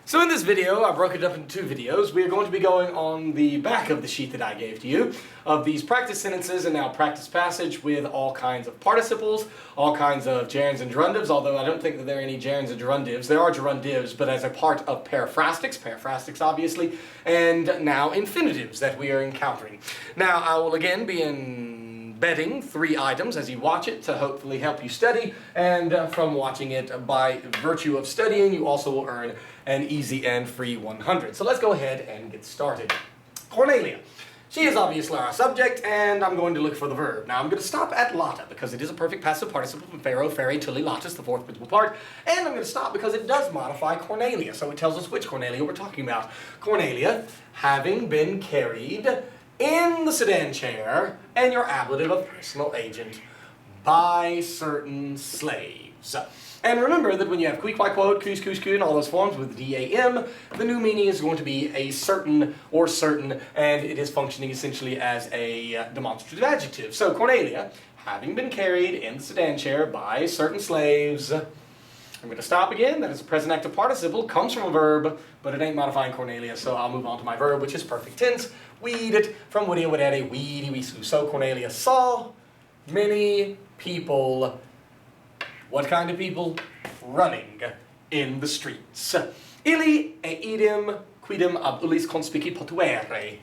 So in this video, I broke it up into two videos. We are going to be going on the back of the sheet that I gave to you of these practice sentences and now practice passage with all kinds of participles, all kinds of gerunds and gerundives, although I don't think that there are any gerunds and gerundives. There are gerundives, but as a part of periphrastics obviously, and now infinitives that we are encountering. Now I will again be embedding three items as you watch it to hopefully help you study, and from watching it, by virtue of studying, you also will earn an easy and free 100. So let's go ahead and get started. Cornelia. She is obviously our subject, and I'm going to look for the verb. Now I'm going to stop at lata because it is a perfect passive participle from pharaoh, fairy, tuli, latus, the fourth principal part, and I'm going to stop because it does modify Cornelia, so it tells us which Cornelia we're talking about. Cornelia, having been carried in the sedan chair, and your ablative of personal agent, by certain slaves. And remember that when you have qui, qui, quod, cus, cus, cu, and all those forms with DAM, the new meaning is going to be a certain or certain, and it is functioning essentially as a demonstrative adjective. So Cornelia, having been carried in the sedan chair by certain slaves. I'm going to stop again. That is a present active participle, comes from a verb, but it ain't modifying Cornelia, so I'll move on to my verb, which is perfect tense. Weed it from widia widere, weedy wisu. So Cornelia saw many people. What kind of people? Running in the streets. Illi eidem quidem ab ullis conspici potuere.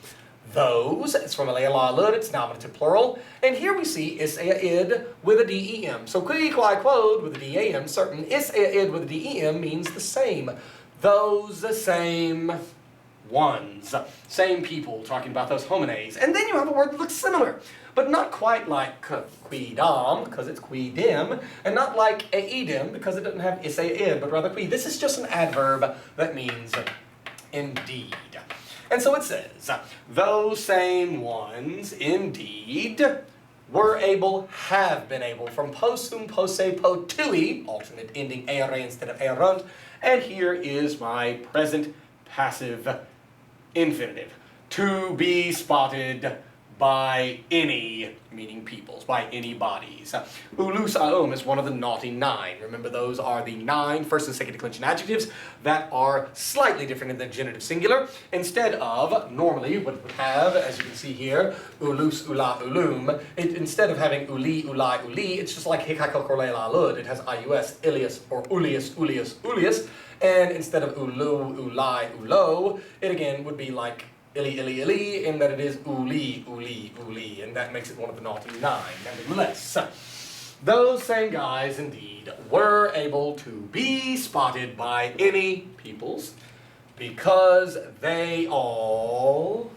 Those, it's from a lealud, it's nominative plural, and here we see is id with a dem. So qui, qui, quod with a dam, certain, is id with a dem means the same. Those same ones. Same people, talking about those homines. And then you have a word that looks similar, but not quite like quidam, because it's quidem, and not like eidem, because it doesn't have is id, but rather qui. This is just an adverb that means indeed. And so it says, those same ones indeed were able, have been able, from possum, posse, potui, alternate ending ere instead of erunt, and here is my present passive infinitive. To be spotted by any, meaning peoples, by any bodies. Ulus aum is one of the naughty nine. Remember, those are the 9 first and second declension adjectives that are slightly different in the genitive singular. Instead of, normally, what it would have, as you can see here, ulus, ula, ulum, instead of having uli, ulai, uli, it's just like hikakal korlela lud. It has ius, ilius, or ulius, ulius, ulius. And instead of ulu, ulai, ulo, it again would be like illy, illy, illy, in that it is uli, uli, uli, and that makes it one of the naughty 9. Nevertheless, those same guys indeed were able to be spotted by any peoples because they all...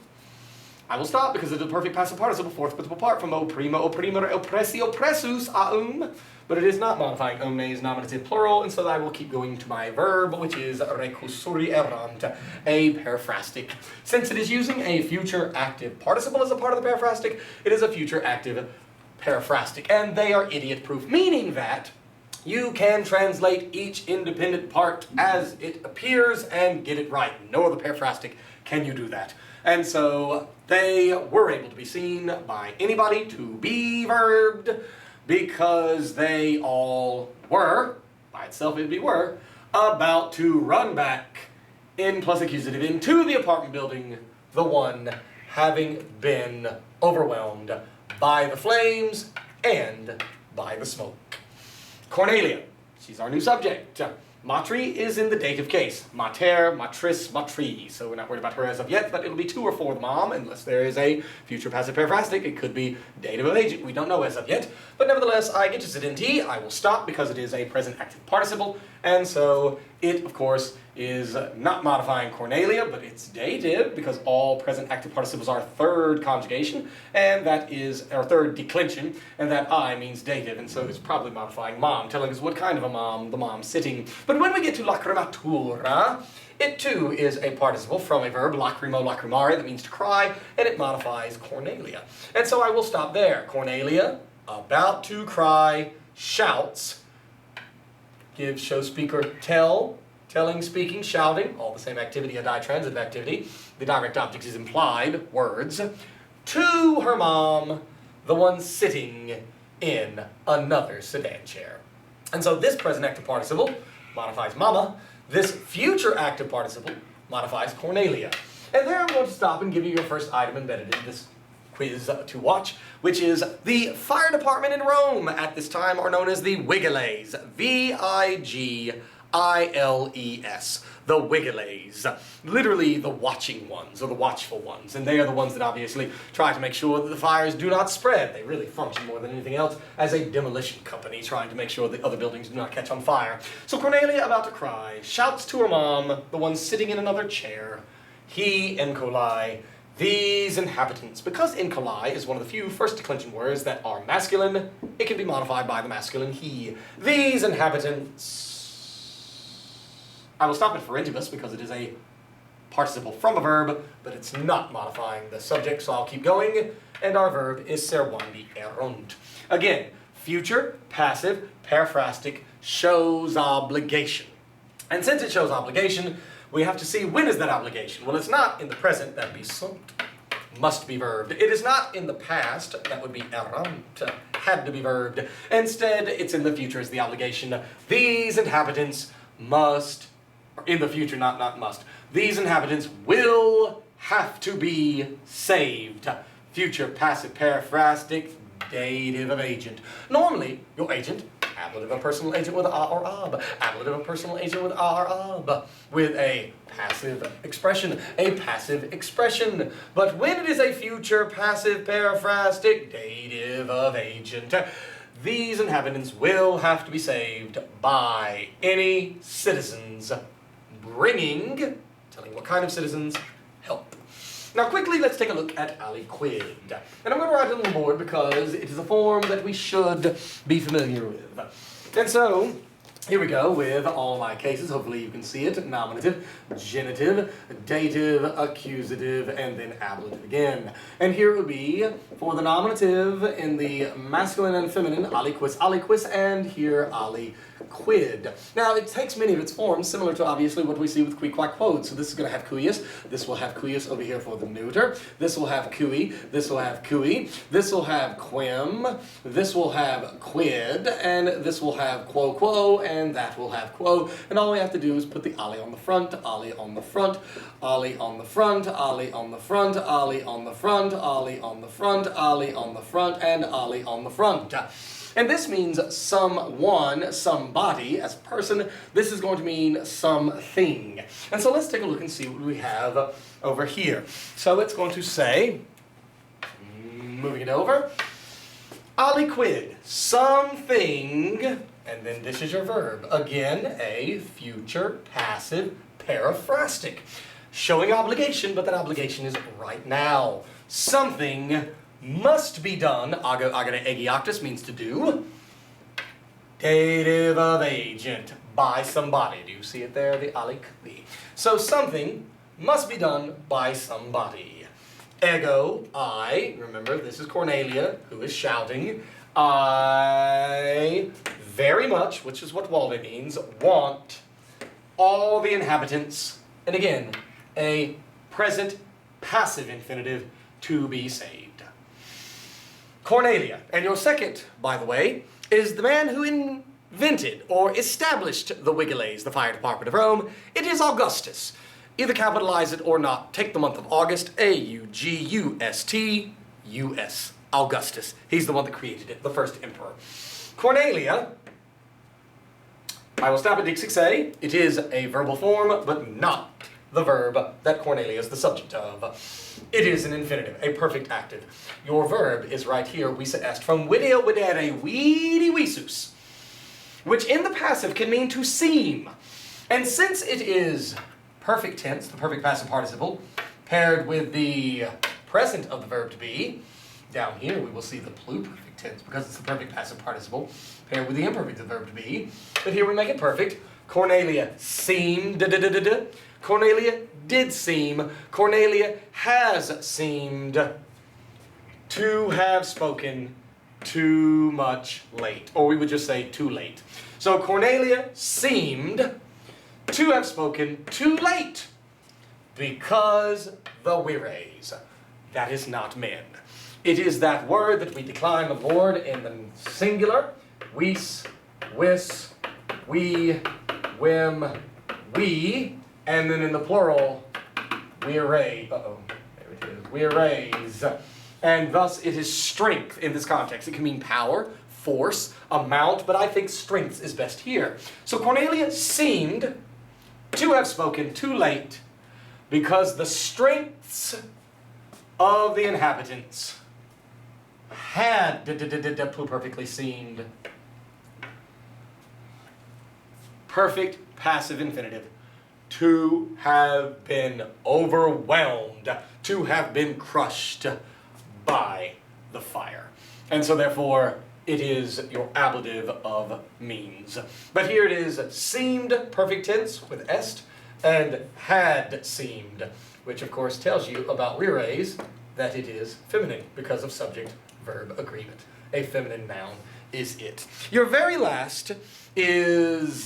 I will stop because it's a perfect passive participle, fourth principal part from opprima, opprimere, oppressi, oppressus, aum. But it is not modifying omnes nominative plural, and so I will keep going to my verb, which is recusuri erant, a periphrastic. Since it is using a future active participle as a part of the periphrastic, it is a future active periphrastic, and they are idiot-proof, meaning that you can translate each independent part as it appears and get it right. No other periphrastic can you do that. And so they were able to be seen by anybody to be verbed because they all were, by itself it would be were, about to run back in plus accusative into the apartment building, the one having been overwhelmed by the flames and by the smoke. Cornelia, she's our new subject. Matri is in the dative case. Mater, matris, matri. So we're not worried about her as of yet, but it'll be to or for the mom, unless there is a future passive periphrastic. It could be dative of agent. We don't know as of yet. But nevertheless, I get to sit in T. I will stop because it is a present active participle. And so it, of course, is not modifying Cornelia, but it's dative because all present active participles are third conjugation, and that is, or third declension, and that I means dative, and so it's probably modifying mom, telling us what kind of a mom the mom's sitting. But when we get to lacrimatura, it too is a participle from a verb, lacrimo, lacrimare, that means to cry, and it modifies Cornelia. And so I will stop there. Cornelia, about to cry, shouts, gives show speaker tell, telling, speaking, shouting, all the same activity, a ditransitive activity. The direct object is implied, words, to her mom, the one sitting in another sedan chair. And so this present active participle modifies mama, This future active participle modifies Cornelia. And there I'm going to stop and give you your first item embedded in this quiz to watch, which is the fire department in Rome at this time are known as the Vigiles. V-I-G-I-L-E-S. The Vigiles. Literally the watching ones, or the watchful ones. And they are the ones that obviously try to make sure that the fires do not spread. They really function more than anything else as a demolition company trying to make sure the other buildings do not catch on fire. So Cornelia, about to cry, shouts to her mom, the one sitting in another chair, he encoli, these inhabitants. Because encoli is one of the few first declension words that are masculine, it can be modified by the masculine he. These inhabitants. I will stop at ferentibus because it is a participle from a verb, but it's not modifying the subject, so I'll keep going. And our verb is servandi erunt. Again, future, passive, periphrastic, shows obligation. And since it shows obligation, we have to see when is that obligation. Well, it's not in the present, that would be sunt, must be verbed. It is not in the past, that would be erunt, had to be verbed. Instead, it's in the future is the obligation. These inhabitants must, or in the future, not must. These inhabitants will have to be saved. Future passive periphrastic, dative of agent. Normally, your agent, ablative of personal agent with a or ab, ablative of personal agent with a or ab, with a passive expression, But when it is a future passive periphrastic, dative of agent, these inhabitants will have to be saved by any citizens bringing, telling what kind of citizens, help. Now quickly, let's take a look at aliquid. And I'm going to write it on the board because it is a form that we should be familiar with. And so, here we go with all my cases. Hopefully you can see it. Nominative, genitive, dative, accusative, and then ablative again. And here it would be, for the nominative, in the masculine and feminine, aliquis, and here aliquid. Now, it takes many of its forms, similar to obviously what we see with qui, quae, quod. So this is going to have cuius. This will have cuius over here for the neuter. This will have cui. This will have cui. This will have quem. This will have quid. And this will have quo, and that will have quo. And all we have to do is put the ali on the front, ali on the front, ali on the front, ali on the front, ali on the front, ali on the front, ali on the front, and ali on the front. And this means someone, somebody, as a person. This is going to mean something. And so let's take a look and see what we have over here. So it's going to say, moving it over, aliquid, something, and then this is your verb. Again, a future passive periphrastic, showing obligation, but that obligation is right now. Something must be done, agere egiactus means to do, dative of agent, by somebody. Do you see it there, the aliqui? So something must be done by somebody. Ego, I, remember this is Cornelia who is shouting, I very much, which is what Walde means, want all the inhabitants, and again, a present passive infinitive, to be saved. Cornelia, and your second, by the way, is the man who invented or established the Vigiles, the fire department of Rome. It is Augustus. Either capitalize it or not. Take the month of August, A-U-G-U-S-T-U-S. Augustus. He's the one that created it, the first emperor. Cornelia, I will stop at Dixie. It is a verbal form, but not the verb that Cornelia is the subject of. It is an infinitive, a perfect active. Your verb is right here, visa est, from video videre, vidi visus, which in the passive can mean to seem. And since it is perfect tense, the perfect passive participle, paired with the present of the verb to be, down here we will see the pluperfect tense because it's the perfect passive participle, paired with the imperfect of the verb to be. But here we make it perfect. Cornelia seemed, Cornelia did seem, Cornelia has seemed to have spoken too much late, or we would just say too late. So Cornelia seemed to have spoken too late because the vires, that is not men. It is that word that we decline the board in the singular, wis, wis, we, whim, we, and then in the plural, we erase. Uh-oh, there it is. We erase. And thus it is strength in this context. It can mean power, force, amount, but I think strength is best here. So Cornelia seemed to have spoken too late because the strengths of the inhabitants had perfectly seemed. Perfect passive infinitive. To have been overwhelmed, to have been crushed by the fire. And so therefore, it is your ablative of means. But here it is, seemed, perfect tense with est, and had seemed, which of course tells you about reres that it is feminine because of subject-verb agreement. A feminine noun is it. Your very last is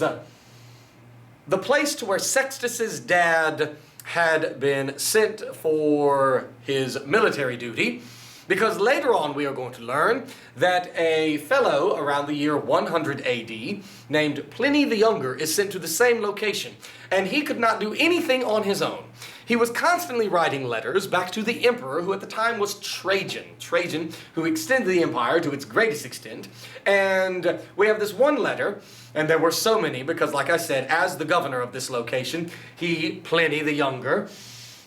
the place to where Sextus's dad had been sent for his military duty, because later on we are going to learn that a fellow around the year 100 AD named Pliny the Younger is sent to the same location, and he could not do anything on his own. He was constantly writing letters back to the emperor, who at the time was Trajan. Trajan, who extended the empire to its greatest extent. And we have this one letter, and there were so many, because like I said, as the governor of this location, he, Pliny the Younger,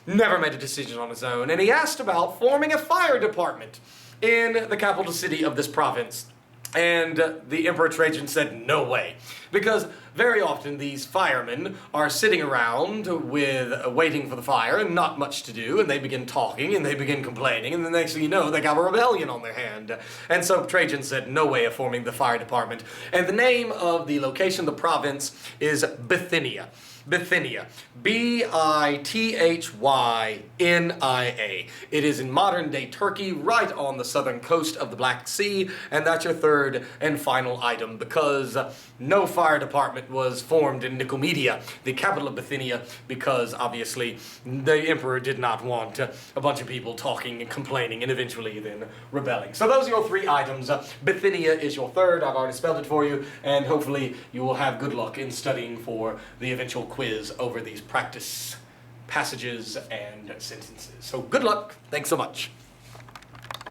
never made a decision on his own, and he asked about forming a fire department in the capital city of this province. And the Emperor Trajan said, no way. Because very often these firemen are sitting around waiting for the fire and not much to do, and they begin talking and they begin complaining, and the next thing you know, they got a rebellion on their hand. And so Trajan said, no way of forming the fire department. And the name of the location, the province, is Bithynia. Bithynia. Bithynia. It is in modern-day Turkey, right on the southern coast of the Black Sea, and that's your third and final item, because no fire department was formed in Nicomedia, the capital of Bithynia, because obviously the emperor did not want a bunch of people talking and complaining and eventually then rebelling. So those are your three items. Bithynia is your third. I've already spelled it for you, and hopefully you will have good luck in studying for the eventual quiz over these practice passages and sentences. So good luck. Thanks so much.